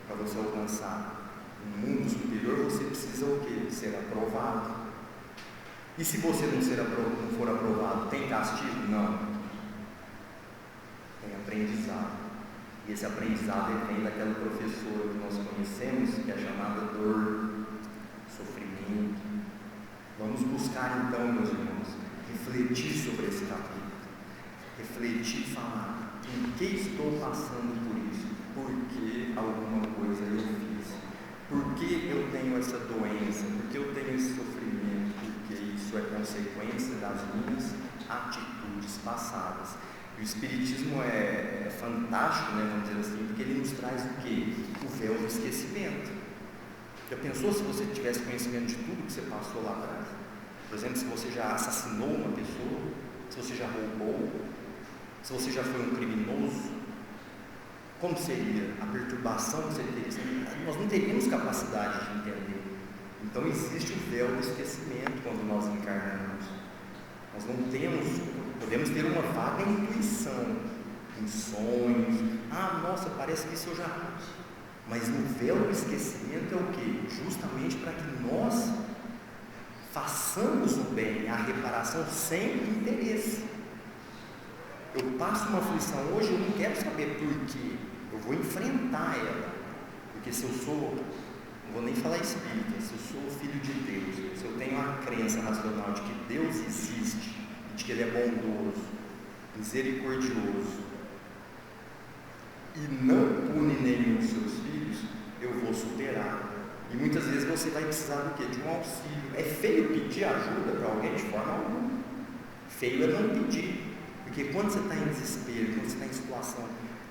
para você alcançar um mundo superior, você precisa o quê? Ser aprovado. E se você não for aprovado, tem castigo? Não. Tem aprendizado. E esse aprendizado vem daquela professora que nós conhecemos, que é chamada dor, sofrimento. Vamos buscar então, meus irmãos, refletir sobre esse capítulo. Refletir e falar: em que estou passando por isso? Por que alguma coisa eu fiz? Por que eu tenho essa doença? Por que eu tenho esse sofrimento? Porque isso é consequência das minhas atitudes passadas. E o Espiritismo é fantástico, né, vamos dizer assim, porque ele nos traz o quê? O véu do esquecimento. Já pensou se você tivesse conhecimento de tudo que você passou lá atrás? Por exemplo, se você já assassinou uma pessoa, se você já roubou, se você já foi um criminoso, como seria a perturbação que você teria? Nós não teríamos capacidade de entender. Então existe o véu do esquecimento quando nós encarnamos. Nós não temos, podemos ter uma vaga intuição, em sonhos. Ah, nossa, parece que isso eu já... Mas no véu do esquecimento é o quê? Justamente para que nós façamos o bem, a reparação sem interesse. Eu passo uma aflição hoje, eu não quero saber por quê. Eu vou enfrentar ela. Porque se eu sou, não vou nem falar espírita, se eu sou filho de Deus, se eu tenho a crença racional de que Deus existe, de que Ele é bondoso, misericordioso, e não pune nenhum dos seus filhos, eu vou superar. E muitas vezes você vai precisar do quê? De um auxílio. É feio pedir ajuda para alguém de forma alguma. Feio é não pedir. Porque quando você está em desespero, quando você está em situação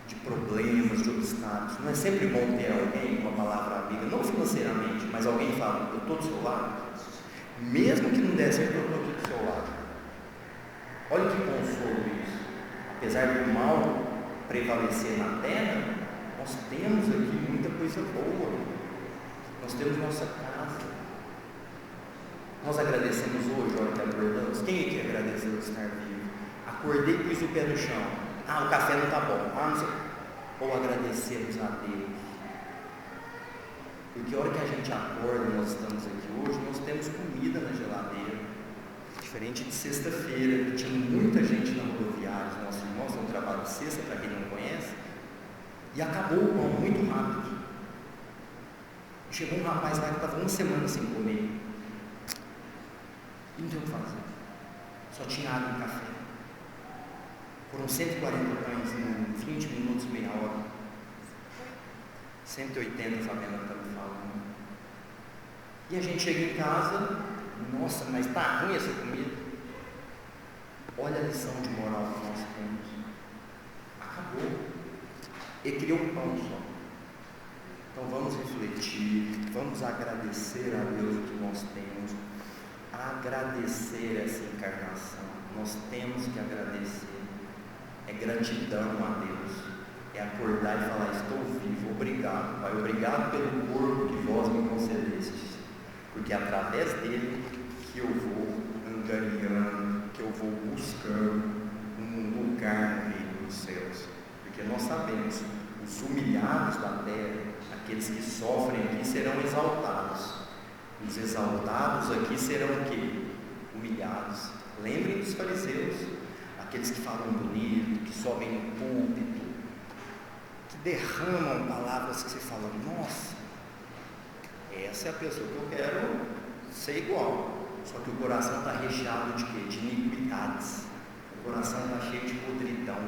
de problemas, de obstáculos, não é sempre bom ter alguém com uma palavra amiga, não financeiramente, mas alguém fala, eu estou do seu lado. Mesmo que não der certo, eu estou aqui do seu lado. Olha que consolo isso. Apesar do mal prevalecer na terra, nós temos aqui muita coisa boa. Nós temos nossa casa. Nós agradecemos hoje, olha que acordamos. Quem aqui agradeceu de estar vivo? Acordei e pus o pé no chão. Ah, o café não está bom. Ah, não sei. Ou agradecemos a Deus. Porque a hora que a gente acorda, nós estamos aqui hoje, nós temos comida na geladeira. Diferente de sexta-feira, que tinha muita gente na rodoviária, os nossos irmãos no trabalho de sexta, para quem não conhece, e acabou o pão muito rápido. Chegou um rapaz lá que estava uma semana sem comer. E não tem o que fazer. Só tinha água e café. Foram 140 pães em 20 minutos, meia hora. 180, Fabiana está me falando. E a gente chega em casa, nossa, mas está ruim essa comida. Olha a lição de moral que nós temos. Acabou. Ele criou um pão só. Então vamos refletir, vamos agradecer a Deus o que nós temos, agradecer essa encarnação. Nós temos que agradecer. É gratidão a Deus. É acordar e falar, estou vivo, obrigado, Pai, obrigado pelo corpo que vós me concedestes, porque é através dele que eu vou angariando, que eu vou buscando um lugar no reino dos céus, porque nós sabemos, os humilhados da terra, aqueles que sofrem aqui serão exaltados, os exaltados aqui serão o quê? Humilhados. Lembrem dos fariseus, aqueles que falam bonito, que sobem no púlpito, que derramam palavras que você fala, nossa, essa é a pessoa que eu quero ser igual. Só que o coração está recheado de quê? De iniquidades. O coração está cheio de podridão.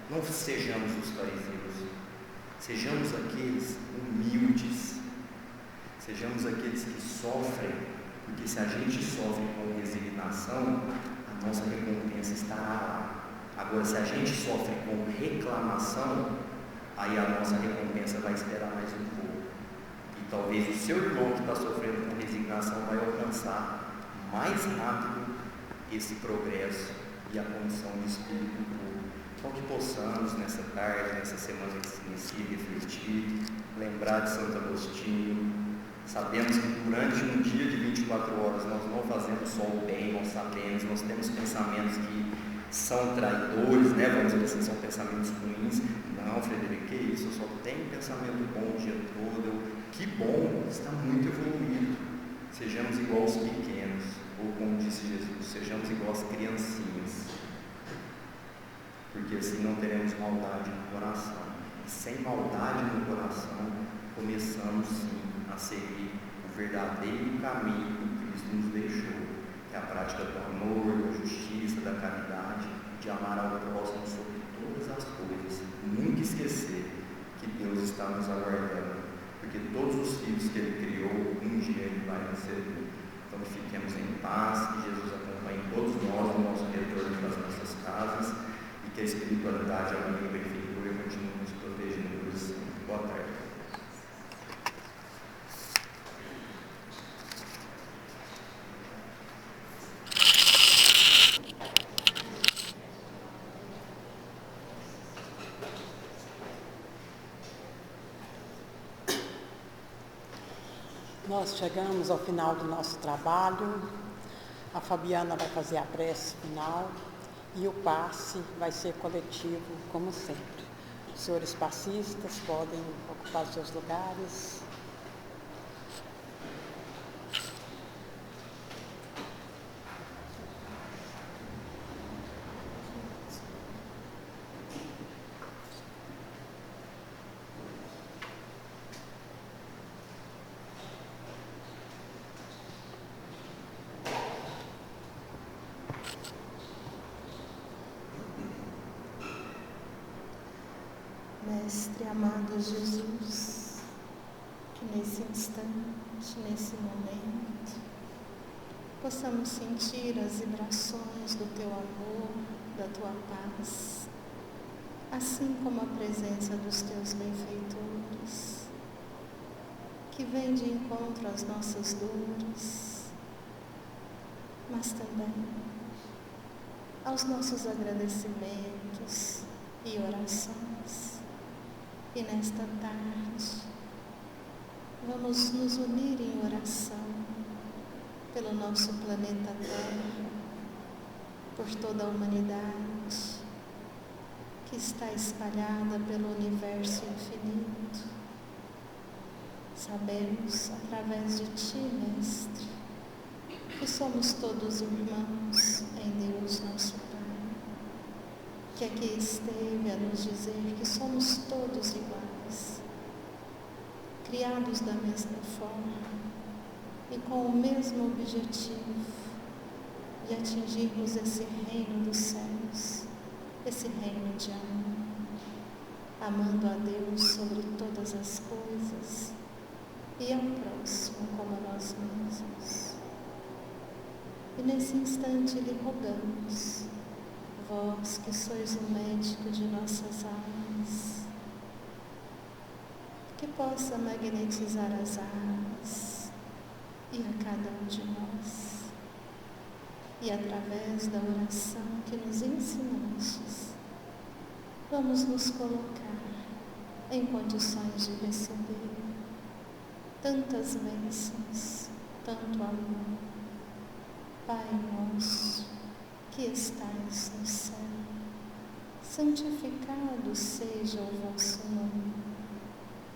Não sejamos os fariseus. Sejamos aqueles humildes. Sejamos aqueles que sofrem. Porque se a gente sofre com resignação, a nossa recompensa estará lá. Agora, se a gente sofre com reclamação, aí a nossa recompensa vai esperar mais um pouco. E talvez o seu irmão que está sofrendo com resignação vai alcançar mais rápido esse progresso e a condição de espírito puro. Então que possamos nessa tarde, nessa semana que se inicia, refletir, lembrar de Santo Agostinho. Sabemos que durante um dia de 24 horas nós não fazemos só o bem, nós sabemos, nós temos pensamentos que são traidores, né? Vamos dizer assim, são pensamentos ruins. Não, Frederico, que isso, eu só tenho pensamento bom o dia todo. Que bom, está muito evoluído. Sejamos igual aos pequenos, ou como disse Jesus, sejamos igual às criancinhas, porque assim não teremos maldade no coração. E sem maldade no coração, começamos sim a seguir o verdadeiro caminho que Cristo nos deixou, que é a prática do amor, da justiça, da caridade, de amar ao próximo sobre todas as coisas. Nunca esquecer que Deus está nos aguardando. porque todos os filhos que Ele criou, um dia Ele vai receber. Então fiquemos em paz, que Jesus acompanhe todos nós no nosso retorno para as nossas casas e que a espiritualidade, a amiga e a benfeitura continue nos protegendo por sempre. Boa tarde. Nós chegamos ao final do nosso trabalho. A Fabiana vai fazer a prece final e o passe vai ser coletivo, como sempre. Os senhores passistas podem ocupar os seus lugares. Mestre amado Jesus, que nesse instante, nesse momento, possamos sentir as vibrações do Teu amor, da Tua paz, assim como a presença dos Teus benfeitores, que vem de encontro às nossas dores, mas também aos nossos agradecimentos e orações. E nesta tarde, vamos nos unir em oração pelo nosso planeta Terra, por toda a humanidade que está espalhada pelo universo infinito. Sabemos, através de Ti, Mestre, que somos todos irmãos em Deus nosso Pai, que aqui esteve a nos dizer que somos todos iguais, criados da mesma forma e com o mesmo objetivo de atingirmos esse reino dos céus, esse reino de amor, amando a Deus sobre todas as coisas e ao próximo como a nós mesmos. E nesse instante lhe rogamos, vós que sois o médico de nossas almas, que possa magnetizar as almas e a cada um de nós, e através da oração que nos ensinastes, vamos nos colocar em condições de receber tantas bênçãos, tanto amor. Pai nosso, que estais no céu, santificado seja o vosso nome.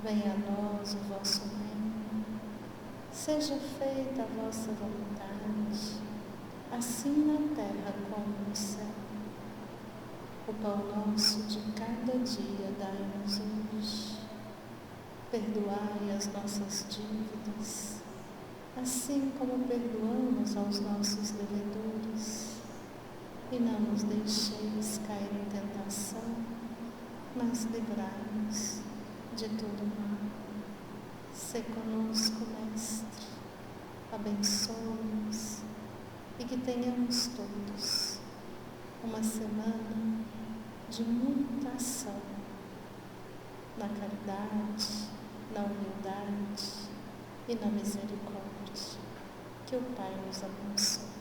Venha a nós o vosso reino. Seja feita a vossa vontade, assim na terra como no céu. O pão nosso de cada dia dai-nos hoje. Perdoai as nossas dívidas, assim como perdoamos aos nossos devedores. E não nos deixeis cair em tentação, mas livrai-nos de todo mal. Sê conosco, Mestre, abençoa-nos e que tenhamos todos uma semana de muita ação na caridade, na humildade e na misericórdia. Que o Pai nos abençoe.